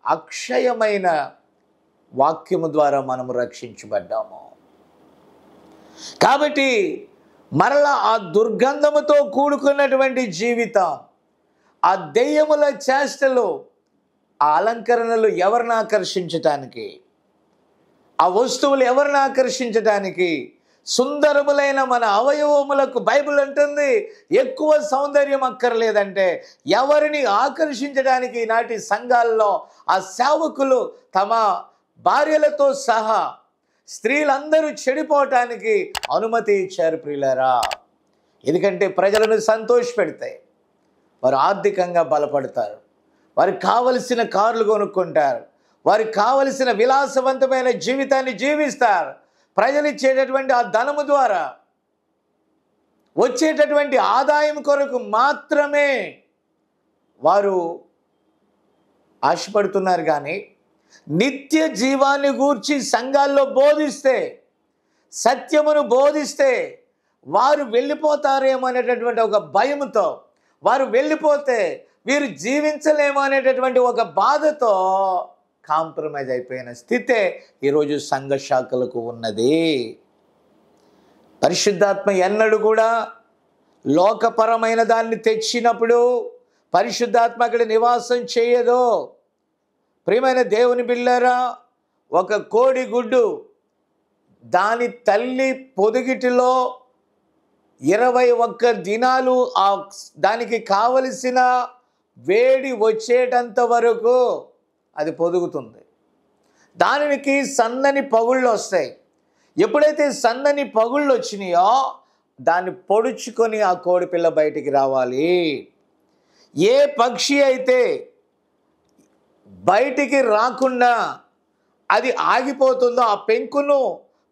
అక్షయమైన వాక్యము ద్వారా మనము రక్షించబడ్డాము. కాబట్టి మరలా ఆ దుర్గంధముతో కూడుకున్నటువంటి జీవితం, ఆ దెయ్యముల చేష్టలు, ఆ అలంకరణలు ఎవరిని ఆకర్షించటానికి, ఆ వస్తువులు ఎవరిని ఆకర్షించటానికి? సుందరములైన మన అవయవములకు బైబిల్ అంటుంది ఎక్కువ సౌందర్యం అక్కర్లేదంటే ఎవరిని ఆకర్షించడానికి నాటి సంఘాల్లో ఆ సేవకులు తమ భార్యలతో సహా స్త్రీలందరూ చెడిపోవటానికి అనుమతి ఇచ్చారు ప్రియులారా. ఎందుకంటే ప్రజలను సంతోషపెడతాయి, వారు ఆర్థికంగా బలపడతారు, వారికి కావలసిన కార్లు కొనుక్కుంటారు, వారికి కావలసిన విలాసవంతమైన జీవితాన్ని జీవిస్తారు. ప్రజలు ఇచ్చేటటువంటి ఆ ధనము ద్వారా వచ్చేటటువంటి ఆదాయం కొరకు మాత్రమే వారు ఆశపడుతున్నారు. కానీ నిత్య జీవాన్ని గూర్చి సంఘాల్లో బోధిస్తే, సత్యమును బోధిస్తే వారు వెళ్ళిపోతారేమో అనేటటువంటి ఒక భయంతో, వారు వెళ్ళిపోతే వీరు జీవించలేమో అనేటటువంటి ఒక బాధతో కాంప్రమైజ్ అయిపోయిన స్థితే ఈరోజు సంఘ శాఖలకు ఉన్నది. పరిశుద్ధాత్మ ఎన్నడూ కూడా లోకపరమైన దాన్ని తెచ్చినప్పుడు పరిశుద్ధాత్మ అక్కడ నివాసం చేయదు. ప్రియమైన దేవుని బిడ్డలారా, ఒక కోడి గుడ్డు దాని తల్లి పొదిగిటిలో 21 దినాలు దానికి కావలసిన వేడి వచ్చేటంత వరకు అది పొదుగుతుంది. దానికి సన్నని పగుళ్ళు వస్తాయి. ఎప్పుడైతే సన్నని పగుళ్ళు వచ్చినాయో దాన్ని పొడుచుకొని ఆ కోడి పిల్ల బయటికి రావాలి. ఏ పక్షి అయితే బయటికి రాకుండా అది ఆగిపోతుందో, ఆ పెంకును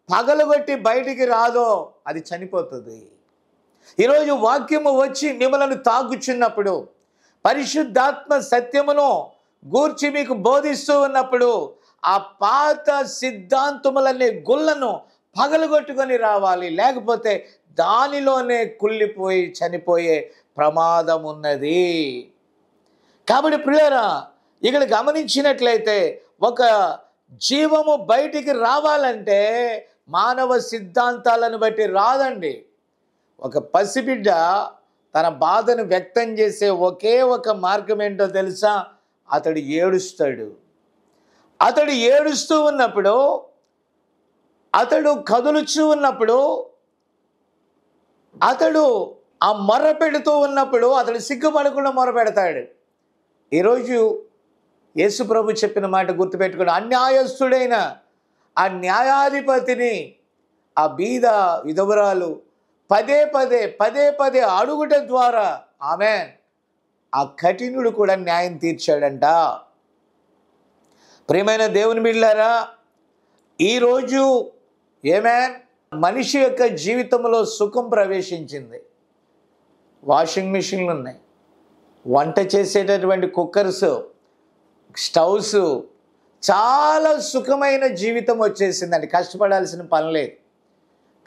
పగలగొట్టి బయటికి రాదో అది చనిపోతుంది. ఈరోజు వాక్యము వచ్చి మిమ్మలను తాగుచున్నప్పుడు, పరిశుద్ధాత్మ సత్యమును గూర్చి మీకు బోధిస్తూ ఉన్నప్పుడు ఆ పాత సిద్ధాంతములనే గుళ్ళను పగలగొట్టుకొని రావాలి. లేకపోతే దానిలోనే కుళ్ళిపోయి చనిపోయే ప్రమాదం ఉన్నది. కాబట్టి ప్రియులారా, ఇక్కడ గమనించినట్లయితే ఒక జీవము బయటికి రావాలంటే మానవ సిద్ధాంతాలను బట్టి రాదండి. ఒక పసిబిడ్డ తన బాధను వ్యక్తం చేసే ఒకే ఒక మార్గం ఏంటో తెలుసా? అతడు ఏడుస్తాడు. అతడు ఏడుస్తూ ఉన్నప్పుడు, అతడు కదులుచూ ఉన్నప్పుడు, అతడు ఆ మొర్ర పెడుతూ ఉన్నప్పుడు అతడు సిగ్గుపడకుండా మొర్ర పెడతాడు. ఈరోజు యేసు ప్రభు చెప్పిన మాట గుర్తుపెట్టుకుని, అన్యాయస్తుడైన ఆ న్యాయాధిపతిని ఆ బీద విధవరాలు పదే పదే అడుగుట ద్వారా ఆమెన్ ఆ కఠినుడు కూడా న్యాయం తీర్చాడంట. ప్రియమైన దేవుని బిడ్డలారా, ఈరోజు ఏమేన్ మనిషి యొక్క జీవితంలో సుఖం ప్రవేశించింది. వాషింగ్ మిషన్లు ఉన్నాయి, వంట చేసేటటువంటి కుక్కర్స్, స్టవ్స్, చాలా సుఖమైన జీవితం వచ్చేసిందండి. కష్టపడాల్సిన పని లేదు.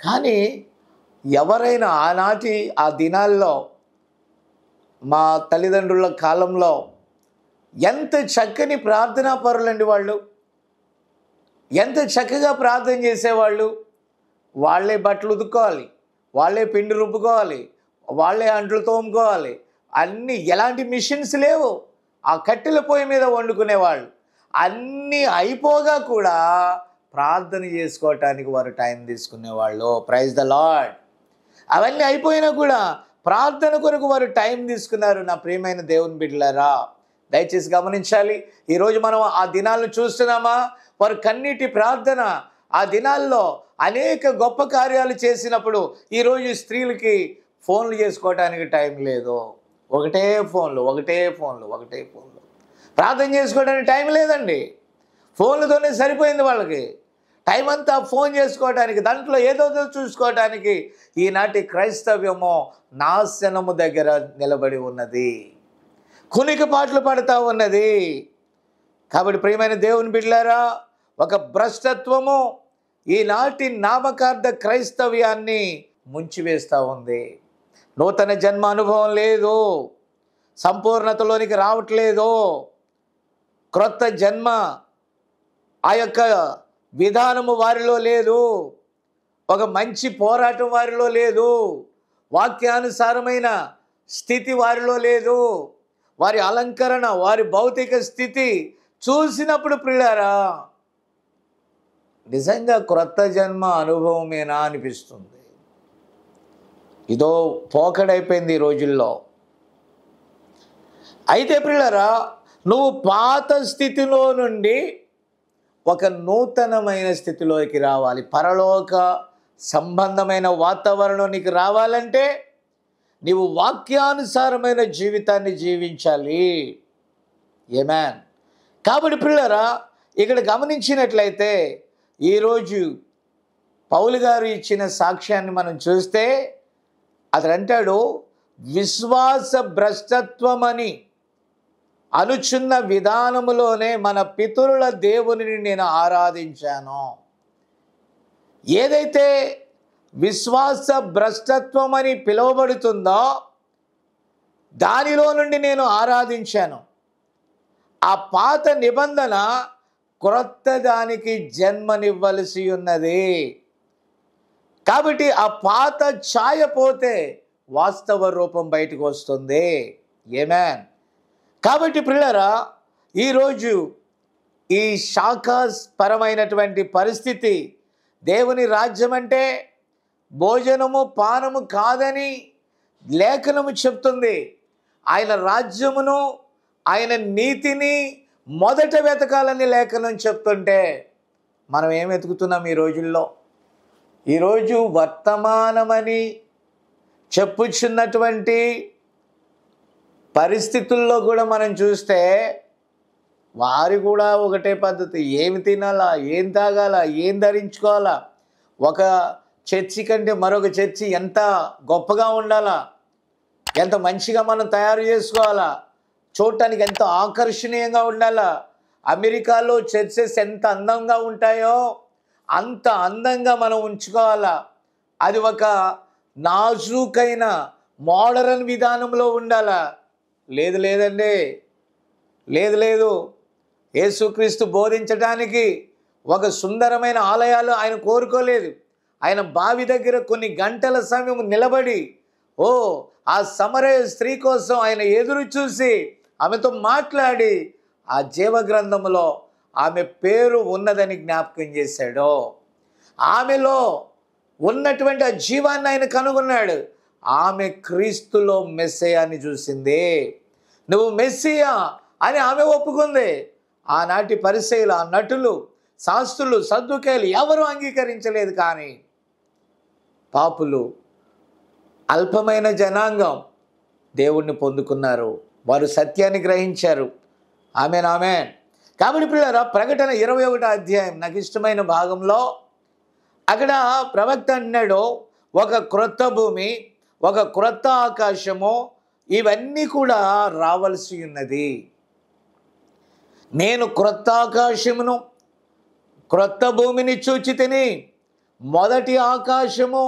కానీ ఎవరైనా ఆ దినాల్లో మా తల్లిదండ్రుల కాలంలో ఎంత చక్కని ప్రార్థనా పరులండి వాళ్ళు. ఎంత చక్కగా ప్రార్థన చేసేవాళ్ళు. వాళ్ళే బట్టలు ఉతుక్కోవాలి, వాళ్ళే పిండి రుబ్బుకోవాలి, వాళ్ళే అంట్లు తోముకోవాలి. అన్నీ ఎలాంటి మిషన్స్ లేవు. ఆ కట్టెల పొయ్యి మీద వండుకునేవాళ్ళు. అన్నీ అయిపోగా కూడా ప్రార్థన చేసుకోవటానికి వారు టైం తీసుకునేవాళ్ళు. Praise the Lord. అవన్నీ అయిపోయినా కూడా ప్రార్థన కొరకు వారు టైం తీసుకున్నారు. నా ప్రియమైన దేవుని బిడ్డలారా, దయచేసి గమనించాలి. ఈరోజు మనం ఆ దినాలను చూస్తున్నామా? వారు కన్నీటి ప్రార్థన. ఆ దినాల్లో అనేక గొప్ప కార్యాలు చేసినప్పుడు ఈరోజు స్త్రీలకి ఫోన్లు చేసుకోవడానికి టైం లేదు. ఒకటే ఫోన్లు. ప్రార్థన చేసుకోవడానికి టైం లేదండి. ఫోన్లతోనే సరిపోయింది వాళ్ళకి. టైం అంతా ఫోన్ చేసుకోవడానికి, దాంట్లో ఏదో చూసుకోవడానికి ఈనాటి క్రైస్తవ్యము నాశనము దగ్గర నిలబడి ఉన్నది. కునికిపాట్లు పడుతూ ఉన్నది. కాబట్టి ప్రియమైన దేవుని బిడ్డలారా, ఒక భ్రష్టత్వము ఈనాటి నామకార్థ క్రైస్తవ్యాన్ని ముంచివేస్తూ ఉంది. నూతన జన్మ అనుభవం లేదు, సంపూర్ణతలోనికి రావట్లేదు. క్రొత్త జన్మ ఆ యొక్క విధానము వారిలో లేదు. ఒక మంచి పోరాటం వారిలో లేదు. వాక్యానుసారమైన స్థితి వారిలో లేదు. వారి అలంకరణ, వారి భౌతిక స్థితి చూసినప్పుడు ప్రియులారా, నిజంగా క్రొత్త జన్మ అనుభవమేనా అనిపిస్తుంది. ఇదో పోకడైపోయింది ఈ రోజుల్లో. అయితే ప్రియులారా, నువ్వు పాత స్థితిలో నుండి ఒక నూతనమైన స్థితిలోకి రావాలి. పరలోక సంబంధమైన వాతావరణం నీకు రావాలంటే నీవు వాక్యానుసారమైన జీవితాన్ని జీవించాలి. ఆమేన్. కాబట్టి ప్రియులారా, ఇక్కడ గమనించినట్లయితే ఈరోజు పౌలు గారు ఇచ్చిన సాక్ష్యాన్ని మనం చూస్తే అతడు అంటాడు, విశ్వాస భ్రష్టత్వమని అనుచున్న విధానములోనే మన పితరుల దేవునిని నేను ఆరాధించాను. ఏదైతే విశ్వాస భ్రష్టత్వం అని పిలువబడుతుందో దానిలో నుండి నేను ఆరాధించాను. ఆ పాత నిబంధన క్రొత్త దానికి జన్మనివ్వలసి ఉన్నది. కాబట్టి ఆ పాత ఛాయ పోతే వాస్తవ రూపం బయటకు వస్తుంది. ఆమేన్. కాబట్టి ప్రియులారా, ఈరోజు ఈ శాఖాపరమైనటువంటి పరిస్థితి, దేవుని రాజ్యం అంటే భోజనము పానము కాదని లేఖనము చెప్తుంది. ఆయన రాజ్యమును, ఆయన నీతిని మొదట వెతకాలని లేఖనం చెప్తుంటే మనం ఏం వెతుకుతున్నాం ఈ రోజుల్లో? ఈరోజు వర్తమానమని చెప్పుచున్నటువంటి పరిస్థితుల్లో కూడా మనం చూస్తే వారి కూడా ఒకటే పద్ధతి. ఏమి తినాలా, ఏం తాగాల, ఏం ధరించుకోవాలా, ఒక చర్చి కంటే మరొక చర్చి ఎంత గొప్పగా ఉండాలా, ఎంత మంచిగా మనం తయారు చేసుకోవాలా, చూడటానికి ఎంత ఆకర్షణీయంగా ఉండాలా. అమెరికాలో చర్చెస్ ఎంత అందంగా ఉంటాయో అంత అందంగా మనం ఉంచుకోవాలా. అది ఒక నాజూకైన మోడర్న్ విధానంలో ఉండాలా. లేదండి, లేదు. యేసుక్రీస్తు బోధించడానికి ఒక సుందరమైన ఆలయాలు ఆయన కోరుకోలేదు. ఆయన బావి దగ్గర కొన్ని గంటల సమయం నిలబడి ఆ సమరయ స్త్రీ కోసం ఆయన ఎదురు చూసి ఆమెతో మాట్లాడి ఆ జీవ గ్రంథంలో ఆమె పేరు ఉన్నదని జ్ఞాపకం చేశాడు. ఆమెలో ఉన్నటువంటి ఆ జీవాన్ని ఆయన కనుగొన్నాడు. ఆమె క్రీస్తులో మెస్సియాని చూసింది. నువ్వు మెస్సియా అని ఆమె ఒప్పుకుంది. ఆనాటి పరిసయ్యులు, ఆ నటులు, శాస్త్రులు, సద్దుకాయలు ఎవరు అంగీకరించలేదు. కానీ పాపులు, అల్పమైన జనాంగం దేవుణ్ణి పొందుకున్నారు. వారు సత్యాన్ని గ్రహించారు. ఆమేన్. కాబట్టి ప్రియులారా, ప్రకటన 21వ అధ్యాయం నాకు ఇష్టమైన భాగంలో అక్కడ ప్రవక్త అన్నాడు, ఒక క్రొత్త భూమి, ఒక క్రొత్త ఆకాశము ఇవన్నీ కూడా రావాల్సి ఉన్నది. నేను క్రొత్త ఆకాశమును క్రొత్త భూమిని చూచితిని. మొదటి ఆకాశము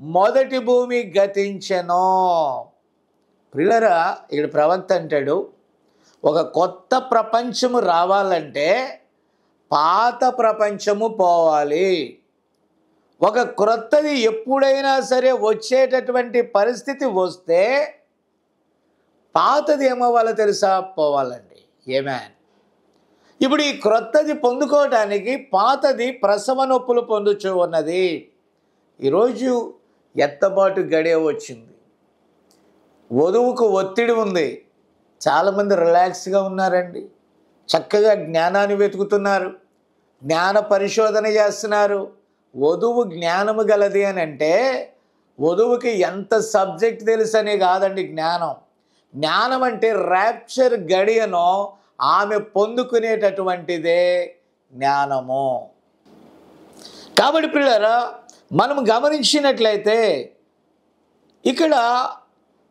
మొదటి భూమి గతించెను. ప్రియులారా, ఇక్కడ ప్రవక్త అంటాడు, ఒక కొత్త ప్రపంచము రావాలంటే పాత ప్రపంచము పోవాలి. ఒక క్రొత్తది ఎప్పుడైనా సరే వచ్చేటటువంటి పరిస్థితి వస్తే పాతది ఏమవ్వాలో తెలుసా? పోవాలండి. ఏమేన్. ఇప్పుడు ఈ క్రొత్తది పొందుకోవడానికి పాతది ప్రసవ నొప్పులు పొందుచూ ఉన్నది. ఈరోజు ఎత్తబాటు గడియ వచ్చింది. వధువుకు ఒత్తిడి ఉంది. చాలామంది రిలాక్స్గా ఉన్నారండి. చక్కగా జ్ఞానాన్ని వెతుకుతున్నారు, జ్ఞాన పరిశోధన చేస్తున్నారు. వధువు జ్ఞానము గలది అని అంటే వధువుకి ఎంత సబ్జెక్ట్ తెలుసనే కాదండి జ్ఞానం. జ్ఞానం అంటే ర్యాప్చర్ గడియను ఆమె పొందుకునేటటువంటిదే జ్ఞానము. కాబట్టి పిల్లరా, మనం గమనించినట్లయితే ఇక్కడ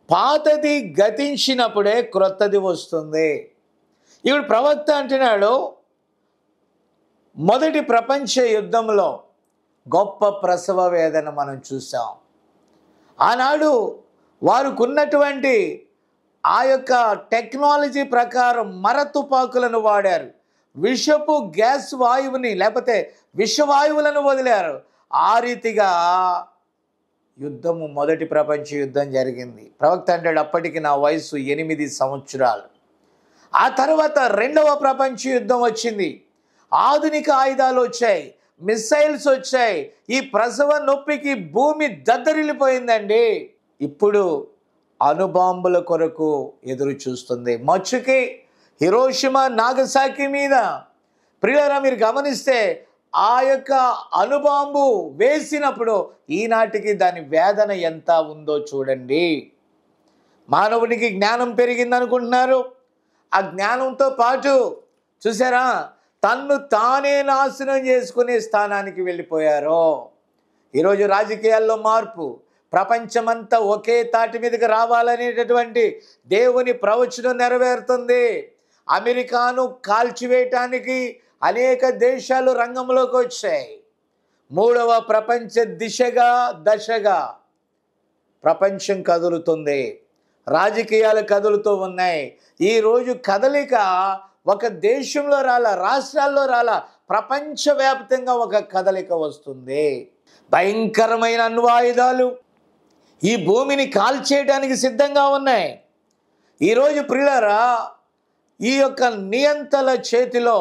పాతది గతించినప్పుడే క్రొత్తది వస్తుంది. ఇప్పుడు ప్రవక్త అంటున్నాడు, మొదటి ప్రపంచ యుద్ధంలో గొప్ప ప్రసవ వేదన మనం చూసాం. ఆనాడు వారికి ఉన్నటువంటి ఆ యొక్క టెక్నాలజీ ప్రకారం మరతుపాకులను వాడారు. విషపు గ్యాస్ వాయువుని లేకపోతే విషవాయువులను వదిలారు. ఆ రీతిగా యుద్ధము, మొదటి ప్రపంచ యుద్ధం జరిగింది. ప్రవక్త అంటాడు, అప్పటికి నా వయసు 8 సంవత్సరాలు. ఆ తర్వాత రెండవ ప్రపంచ యుద్ధం వచ్చింది. ఆధునిక ఆయుధాలు వచ్చాయి, మిసైల్స్ వచ్చాయి. ఈ ప్రసవ నొప్పికి భూమి దద్దరిల్లిపోయిందండి. ఇప్పుడు అణుబాంబుల కొరకు ఎదురు చూస్తుంది. మచ్చుకి హిరోషిమా నాగసాకి మీద ప్రియులారా మీరు గమనిస్తే ఆ యొక్క అణుబాంబు వేసినప్పుడు ఈనాటికి దాని వేదన ఎంత ఉందో చూడండి. మానవునికి జ్ఞానం పెరిగింది అనుకుంటున్నారు. ఆ జ్ఞానంతో పాటు చూసారా, తన్ను తానే నాశనం చేసుకునే స్థానానికి వెళ్ళిపోయారు. ఈరోజు రాజకీయాల్లో మార్పు, ప్రపంచమంతా ఒకే తాటి మీదకి రావాలనేటటువంటి దేవుని ప్రవచనం నెరవేరుతుంది. అమెరికాను కాల్చివేయటానికి అనేక దేశాలు రంగంలోకి వచ్చాయి. మూడవ ప్రపంచ దశగా ప్రపంచం కదులుతుంది, రాజకీయాలు కదులుతూ ఉన్నాయి. ఈరోజు కదలిక ఒక దేశంలో రాలా, రాష్ట్రాల్లో రాలా, ప్రపంచవ్యాప్తంగా ఒక కదలిక వస్తుంది. భయంకరమైన అణ్వాయుధాలు ఈ భూమిని కాల్చేయడానికి సిద్ధంగా ఉన్నాయి. ఈరోజు ప్రియులారా, ఈ యొక్క నియంతల చేతిలో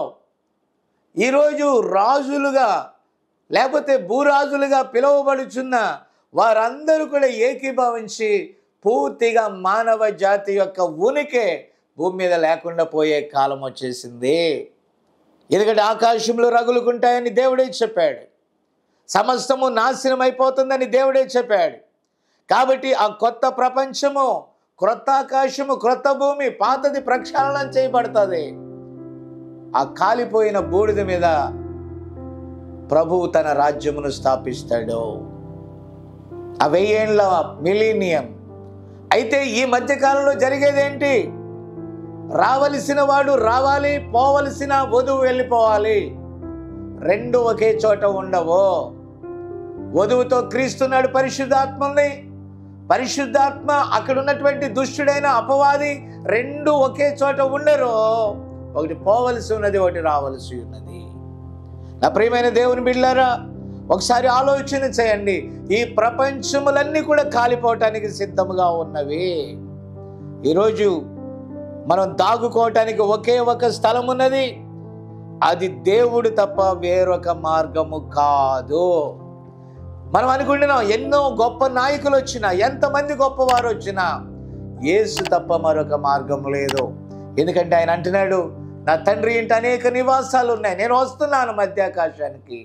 ఈరోజు రాజులుగా లేకపోతే భూరాజులుగా పిలువబడుచున్న వారందరూ కూడా ఏకీభవించి పూర్తిగా మానవ జాతి యొక్క ఉనికి భూమి మీద లేకుండా పోయే కాలం వచ్చేసింది. ఎందుకంటే ఆకాశంలో రగులుకుంటాయని దేవుడే చెప్పాడు, సమస్తము నాశనం అయిపోతుందని దేవుడే చెప్పాడు. కాబట్టి ఆ కొత్త ప్రపంచము, క్రొత్త ఆకాశము, క్రొత్త భూమి, పాతది ప్రక్షాళన చేయబడుతుంది. ఆ కాలిపోయిన బూడిద మీద ప్రభువు తన రాజ్యమును స్థాపిస్తాడు. ఆ 1000 ఏళ్ల మిలీనియం. అయితే ఈ మధ్యకాలంలో జరిగేదేంటి? రావలసిన వాడు రావాలి, పోవలసిన వధువు వెళ్ళిపోవాలి. రెండు ఒకే చోట ఉండవు. వధువుతో క్రీస్తున్నాడు పరిశుద్ధాత్మని, పరిశుద్ధాత్మ అక్కడ ఉన్నటువంటి దుష్టుడైన అపవాది రెండు ఒకే చోట ఉండరు. ఒకటి పోవలసి ఉన్నది, ఒకటి రావలసి ఉన్నది. నా ప్రియమైన దేవుని బిడ్డలారా, ఒకసారి ఆలోచన చేయండి. ఈ ప్రపంచములన్నీ కూడా కాలిపోవటానికి సిద్ధముగా ఉన్నవి. ఈరోజు మనం దాగుకోవటానికి ఒకే ఒక స్థలం ఉన్నది. అది దేవుడు తప్ప వేరొక మార్గము కాదు. మనం అనుకుంటున్నాం ఎన్నో గొప్ప నాయకులు వచ్చినా, ఎంతమంది గొప్పవారు వచ్చినా యేసు తప్ప మరొక మార్గం లేదు. ఎందుకంటే ఆయన అంటున్నాడు, నా తండ్రి ఇంటి అనేక నివాసాలు ఉన్నాయి, నేను వస్తున్నాను మధ్యాకాశానికి,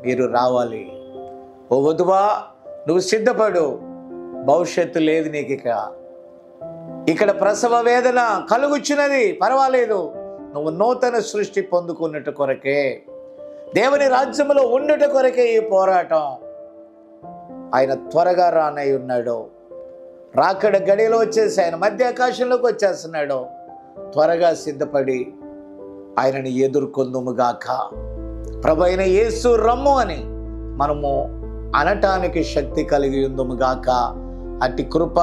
మీరు రావాలి. ఓ వధువా, నువ్వు సిద్ధపడు, భవిష్యత్తు లేదు నీకు. ఇక్కడ ప్రసవ వేదన కలుగుచున్నది, పర్వాలేదు, నువ్వు నూతన సృష్టి పొందుకున్నట్టు కొరకే, దేవుని రాజ్యములో ఉండుట కొరకే ఈ పోరాటం. ఆయన త్వరగా రానై ఉన్నాడు. రాకడ గడియలో వచ్చేసి ఆయన మధ్యాకాశంలోకి వచ్చేస్తున్నాడు. త్వరగా సిద్ధపడి ఆయనని ఎదుర్కొందుముగాక. ప్రభు అయిన యేసు రమ్ము అని మనము అనటానికి శక్తి కలిగి ఉందుముగాక. అట్టి కృప,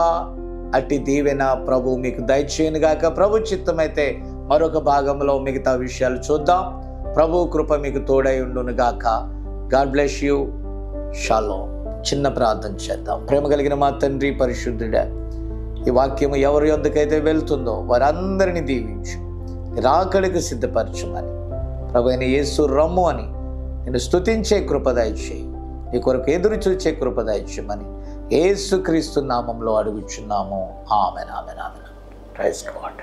అట్టి దీవెన ప్రభు మీకు దయచేయనుగాక. ప్రభు చిత్తమైతే మరొక భాగంలో మిగతా విషయాలు చూద్దాం. ప్రభు కృప మీకు తోడై ఉండునుగాక. God bless you. షాలోమ్. చిన్న ప్రార్థన చేద్దాం. ప్రేమ కలిగిన మా తండ్రి పరిశుద్ధుడా, ఈ వాక్యము ఎవరి యొద్దకైతే వెళ్తుందో వారందరినీ దీవించు, రాకడికి సిద్ధపరచమని, ప్రభు అయిన యేసు రమ్ము అని నేను స్తుతించే కృప దయచేయి, నీ కొరకు ఎదురు చూచే కృప దయచేయమని యేసు క్రీస్తు నామంలో అడుగుచున్నాము. Amen, amen, amen. Praise God.